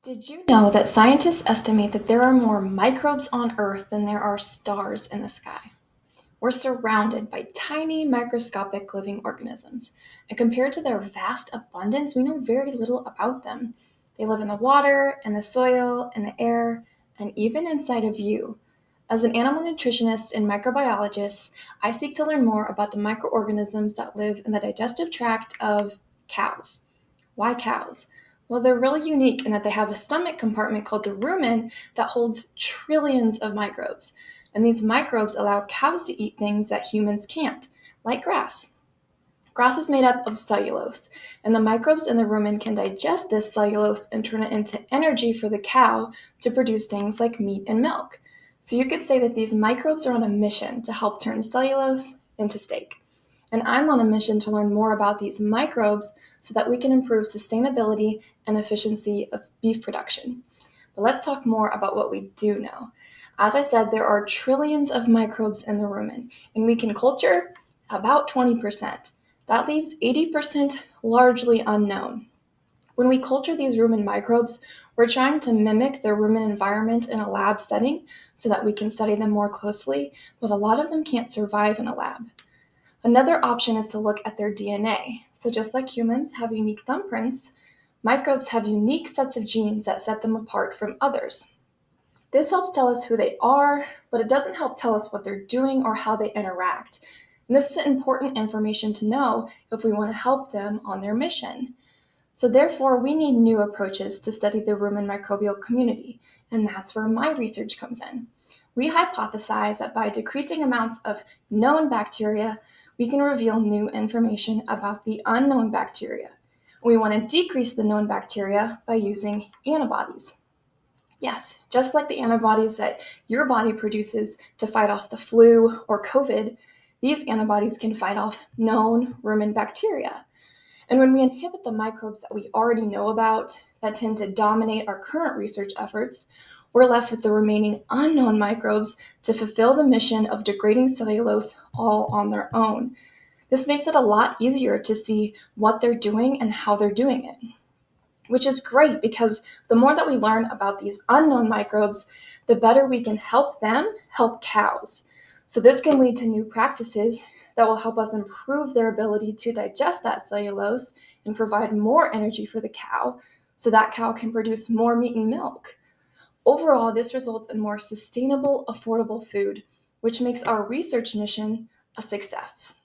Did you know that scientists estimate that there are more microbes on Earth than there are stars in the sky? We're surrounded by tiny microscopic living organisms, and compared to their vast abundance, we know very little about them. They live in the water, in the soil, in the air, and even inside of you. As an animal nutritionist and microbiologist, I seek to learn more about the microorganisms that live in the digestive tract of cows. Why cows? Well, they're really unique in that they have a stomach compartment called the rumen that holds trillions of microbes. And these microbes allow cows to eat things that humans can't, like grass. Grass is made up of cellulose, and the microbes in the rumen can digest this cellulose and turn it into energy for the cow to produce things like meat and milk. So you could say that these microbes are on a mission to help turn cellulose into steak. And I'm on a mission to learn more about these microbes so that we can improve sustainability and efficiency of beef production. But let's talk more about what we do know. As I said, there are trillions of microbes in the rumen, and we can culture about 20%. That leaves 80% largely unknown. When we culture these rumen microbes, we're trying to mimic their rumen environment in a lab setting so that we can study them more closely, but a lot of them can't survive in a lab. Another option is to look at their DNA. So just like humans have unique thumbprints, microbes have unique sets of genes that set them apart from others. This helps tell us who they are, but it doesn't help tell us what they're doing or how they interact. And this is important information to know if we want to help them on their mission. So therefore, we need new approaches to study the rumen microbial community, and that's where my research comes in. We hypothesize that by decreasing amounts of known bacteria, we can reveal new information about the unknown bacteria. We want to decrease the known bacteria by using antibodies. Yes, just like the antibodies that your body produces to fight off the flu or COVID, these antibodies can fight off known rumen bacteria. And when we inhibit the microbes that we already know about that tend to dominate our current research efforts, we're left with the remaining unknown microbes to fulfill the mission of degrading cellulose all on their own. This makes it a lot easier to see what they're doing and how they're doing it, which is great because the more that we learn about these unknown microbes, the better we can help them help cows. So this can lead to new practices that will help us improve their ability to digest that cellulose and provide more energy for the cow so that cow can produce more meat and milk. Overall, this results in more sustainable, affordable food, which makes our research mission a success.